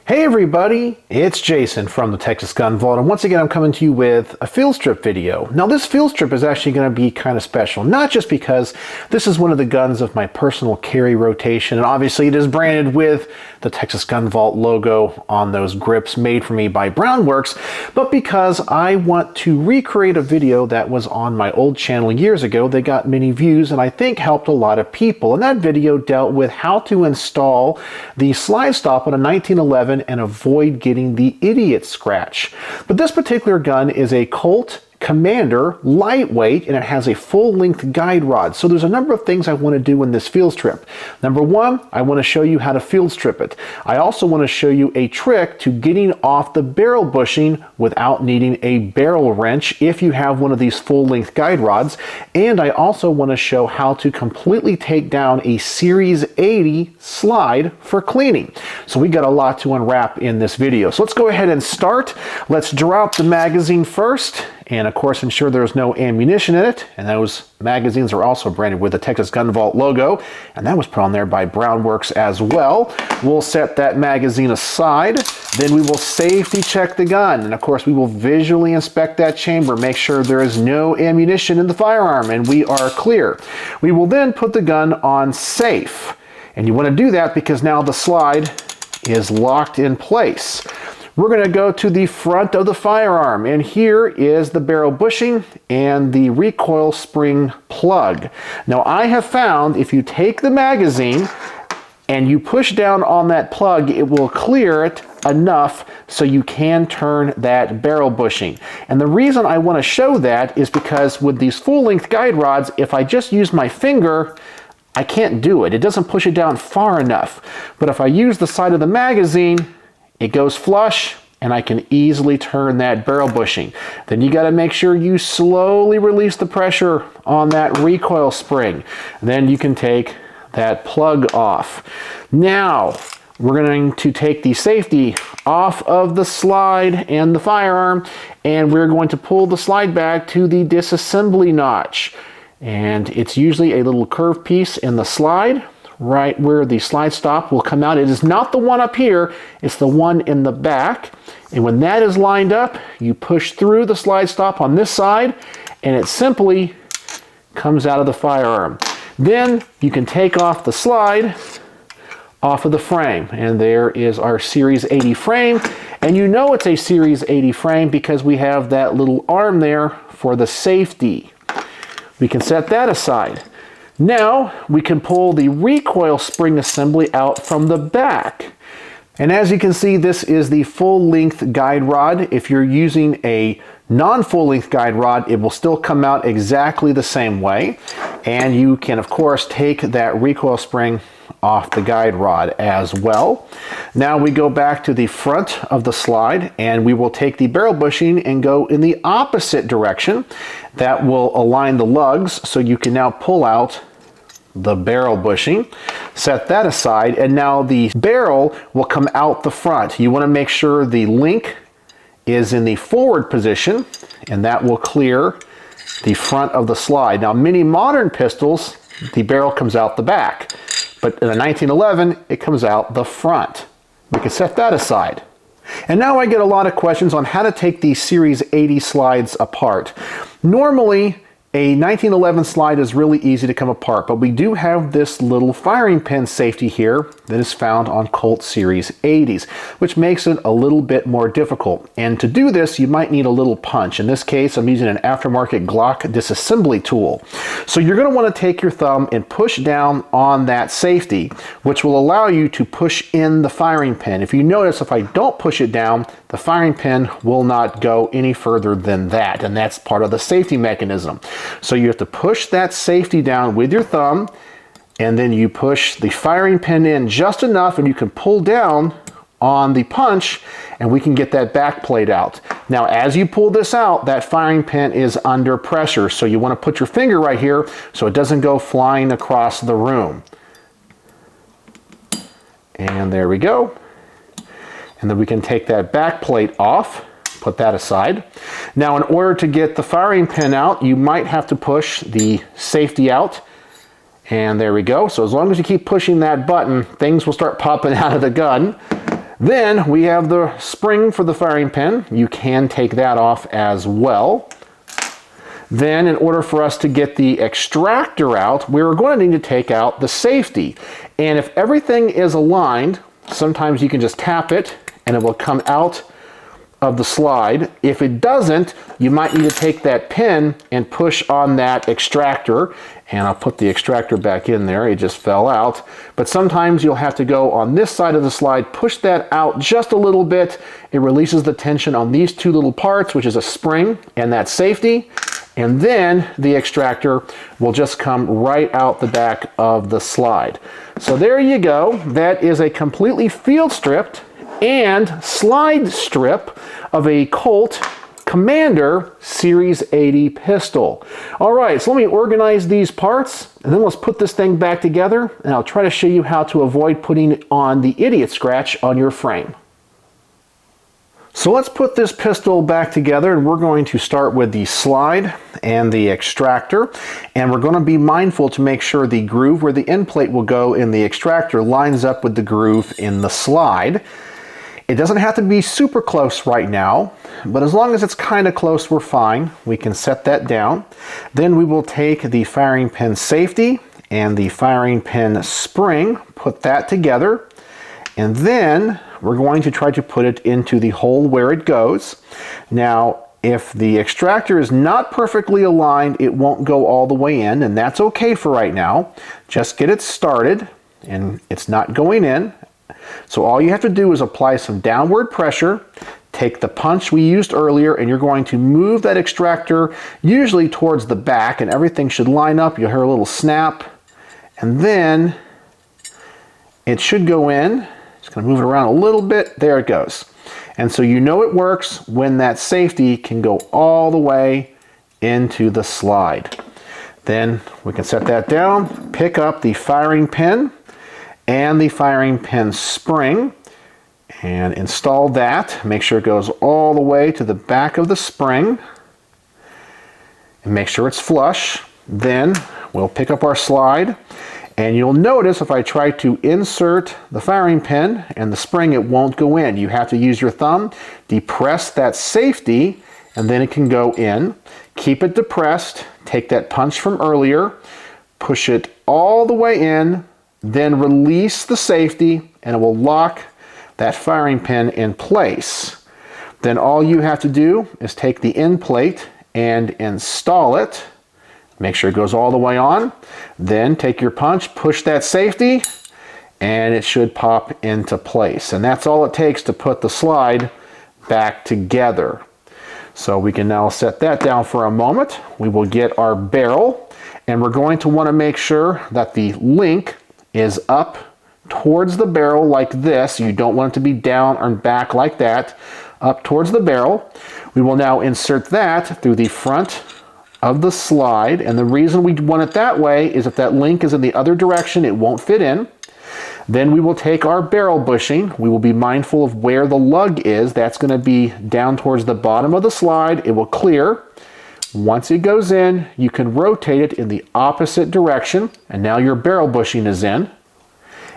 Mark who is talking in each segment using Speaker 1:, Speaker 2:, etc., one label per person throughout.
Speaker 1: Hey everybody, it's Jason from the Texas Gun Vault, and once again I'm coming to you with a field strip video. Now this field strip is actually going to be kind of special, not just because this is one of the guns of my personal carry rotation, and obviously it is branded with the Texas Gun Vault logo on those grips made for me by Brownworks, but because I want to recreate a video that was on my old channel years ago that got many views and I think helped a lot of people. And that video dealt with how to install the slide stop on a 1911 and avoid getting the idiot scratch. But this particular gun is a Colt Commander lightweight, and it has a full-length guide rod. So there's a number of things I want to do in this field strip. Number one, I want to show you how to field strip it. I also want to show you a trick to getting off the barrel bushing without needing a barrel wrench if you have one of these full-length guide rods. And I also want to show how to completely take down a Series 80 slide for cleaning. So we got a lot to unwrap in this video. So let's go ahead and start. Let's drop the magazine first, and of course ensure there's no ammunition in it, and those magazines are also branded with the Texas Gun Vault logo, and that was put on there by Brownworks as well. We'll set that magazine aside, then we will safety check the gun, and of course we will visually inspect that chamber, make sure there is no ammunition in the firearm, and we are clear. We will then put the gun on safe, and you want to do that because now the slide is locked in place. We're going to go to the front of the firearm, and here is the barrel bushing and the recoil spring plug. Now I have found if you take the magazine and you push down on that plug, it will clear it enough so you can turn that barrel bushing. And the reason I want to show that is because with these full-length guide rods, if I just use my finger, I can't do it. It doesn't push it down far enough. But if I use the side of the magazine, it goes flush, and I can easily turn that barrel bushing. Then you got to make sure you slowly release the pressure on that recoil spring. Then you can take that plug off. Now, we're going to take the safety off of the slide and the firearm, and we're going to pull the slide back to the disassembly notch. And it's usually a little curved piece in the slide, right where the slide stop will come out. It is not the one up here, it's the one in the back. And when that is lined up, you push through the slide stop on this side, and it simply comes out of the firearm. Then you can take off the slide off of the frame, and there is our Series 80 frame. And you know it's a Series 80 frame because we have that little arm there for the safety. We can set that aside. Now we can pull the recoil spring assembly out from the back. And as you can see, this is the full-length guide rod. If you're using a non-full-length guide rod, it will still come out exactly the same way. And you can, of course, take that recoil spring off the guide rod as well. Now we go back to the front of the slide, and we will take the barrel bushing and go in the opposite direction. That will align the lugs so you can now pull out the barrel bushing. Set that aside, and now the barrel will come out the front. You want to make sure the link is in the forward position, and that will clear the front of the slide. Now many modern pistols, the barrel comes out the back, but in a 1911 it comes out the front. We can set that aside. And now I get a lot of questions on how to take these Series 80 slides apart. Normally a 1911 slide is really easy to come apart, but we do have this little firing pin safety here that is found on Colt Series 80s, which makes it a little bit more difficult. And to do this, you might need a little punch. In this case, I'm using an aftermarket Glock disassembly tool. So you're going to want to take your thumb and push down on that safety, which will allow you to push in the firing pin. If you notice, if I don't push it down, the firing pin will not go any further than that, and that's part of the safety mechanism. So you have to push that safety down with your thumb, and then you push the firing pin in just enough, and you can pull down on the punch, and we can get that back plate out. Now as you pull this out, that firing pin is under pressure, so you want to put your finger right here so it doesn't go flying across the room. And there we go. And then we can take that back plate off, put that aside. Now in order to get the firing pin out, you might have to push the safety out. And there we go. So as long as you keep pushing that button, things will start popping out of the gun. Then we have the spring for the firing pin. You can take that off as well. Then in order for us to get the extractor out, we're going to need to take out the safety. And if everything is aligned, sometimes you can just tap it and it will come out of the slide. If it doesn't, you might need to take that pin and push on that extractor. And I'll put the extractor back in there. It just fell out. But sometimes you'll have to go on this side of the slide, push that out just a little bit. It releases the tension on these two little parts, which is a spring and that safety. And then the extractor will just come right out the back of the slide. So there you go. That is a completely field stripped and slide strip of a Colt Commander Series 80 pistol. All right, so let me organize these parts and then let's put this thing back together, and I'll try to show you how to avoid putting on the idiot scratch on your frame. So let's put this pistol back together, and we're going to start with the slide and the extractor, and we're going to be mindful to make sure the groove where the end plate will go in the extractor lines up with the groove in the slide. It doesn't have to be super close right now, but as long as it's kind of close, we're fine. We can set that down. Then we will take the firing pin safety and the firing pin spring, put that together, and then we're going to try to put it into the hole where it goes. Now, if the extractor is not perfectly aligned, it won't go all the way in, and that's okay for right now. Just get it started, and it's not going in. So all you have to do is apply some downward pressure, take the punch we used earlier, and you're going to move that extractor usually towards the back, and everything should line up. You'll hear a little snap, and then it should go in. Just going to move it around a little bit. There it goes. And so you know it works when that safety can go all the way into the slide. Then we can set that down, pick up the firing pin and the firing pin spring and install that. Make sure it goes all the way to the back of the spring and make sure it's flush. Then we'll pick up our slide, and you'll notice if I try to insert the firing pin and the spring, it won't go in. You have to use your thumb, depress that safety, and then it can go in. Keep it depressed, take that punch from earlier, push it all the way in, then release the safety, and it will lock that firing pin in place. Then all you have to do is take the end plate and install it. Make sure it goes all the way on. Then take your punch, push that safety, and it should pop into place. And that's all it takes to put the slide back together. So we can now set that down for a moment. We will get our barrel, and we're going to want to make sure that the link is up towards the barrel like this. You don't want it to be down or back like that, up towards the barrel. We will now insert that through the front of the slide, and the reason we want it that way is if that link is in the other direction, it won't fit in. Then we will take our barrel bushing. We will be mindful of where the lug is. That's going to be down towards the bottom of the slide. It will clear. Once it goes in, you can rotate it in the opposite direction, and now your barrel bushing is in.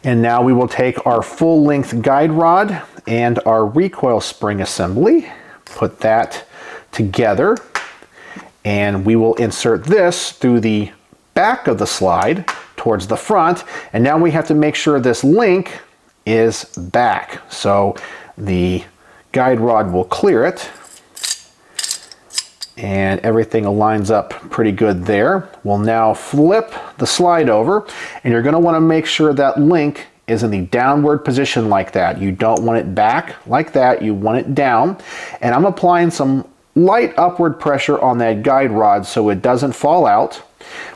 Speaker 1: And now we will take our full-length guide rod and our recoil spring assembly, put that together, and we will insert this through the back of the slide towards the front, and now we have to make sure this link is back. So the guide rod will clear it, and everything aligns up pretty good there. We'll now flip the slide over, and you're going to want to make sure that link is in the downward position like that. You don't want it back like that, you want it down. And I'm applying some light upward pressure on that guide rod so it doesn't fall out.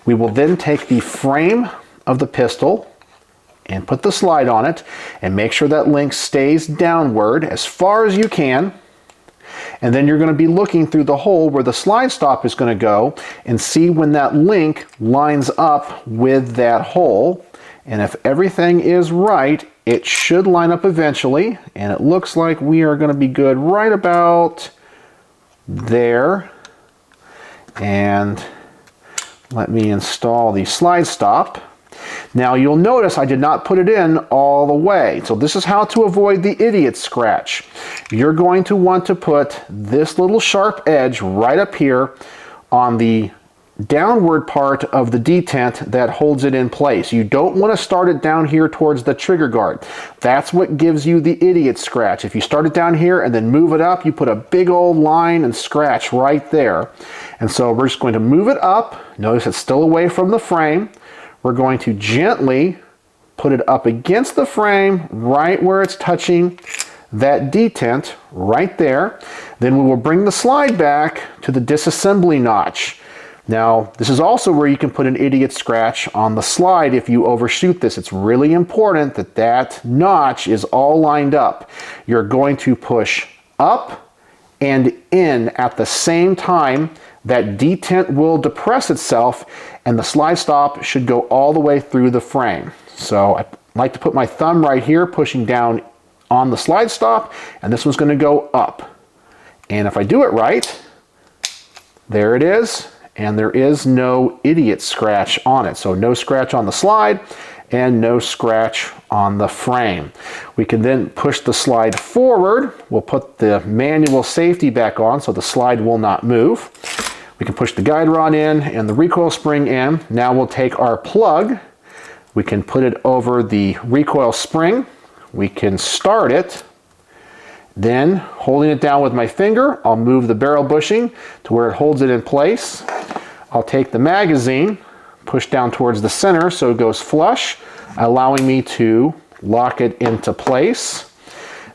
Speaker 1: We will then take the frame of the pistol and put the slide on it and make sure that link stays downward as far as you can. And then you're going to be looking through the hole where the slide stop is going to go and see when that link lines up with that hole. And if everything is right, it should line up eventually. And it looks like we are going to be good right about there. And let me install the slide stop. Now you'll notice I did not put it in all the way. So this is how to avoid the idiot scratch. You're going to want to put this little sharp edge right up here on the downward part of the detent that holds it in place. You don't want to start it down here towards the trigger guard. That's what gives you the idiot scratch. If you start it down here and then move it up, you put a big old line and scratch right there. And so we're just going to move it up. Notice it's still away from the frame. We're going to gently put it up against the frame right where it's touching that detent right there. Then we will bring the slide back to the disassembly notch. Now, this is also where you can put an idiot scratch on the slide if you overshoot this. It's really important that that notch is all lined up. You're going to push up and in at the same time. That detent will depress itself and the slide stop should go all the way through the frame. So I like to put my thumb right here pushing down on the slide stop, and this one's going to go up. And if I do it right, there it is. And there is no idiot scratch on it. So no scratch on the slide and no scratch on the frame. We can then push the slide forward. We'll put the manual safety back on so the slide will not move. We can push the guide rod in and the recoil spring in. Now we'll take our plug. We can put it over the recoil spring. We can start it. Then, holding it down with my finger, I'll move the barrel bushing to where it holds it in place. I'll take the magazine, push down towards the center so it goes flush, allowing me to lock it into place.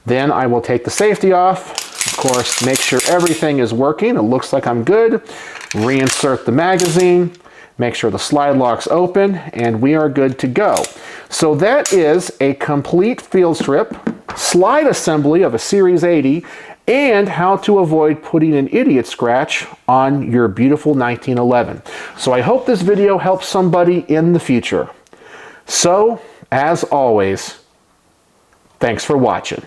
Speaker 1: Then I will take the safety off. Of course, make sure everything is working. It looks like I'm good. Reinsert the magazine. Make sure the slide lock's open, and we are good to go. So that is a complete field strip, slide assembly of a Series 80, and how to avoid putting an idiot scratch on your beautiful 1911. So I hope this video helps somebody in the future. So, as always, thanks for watching.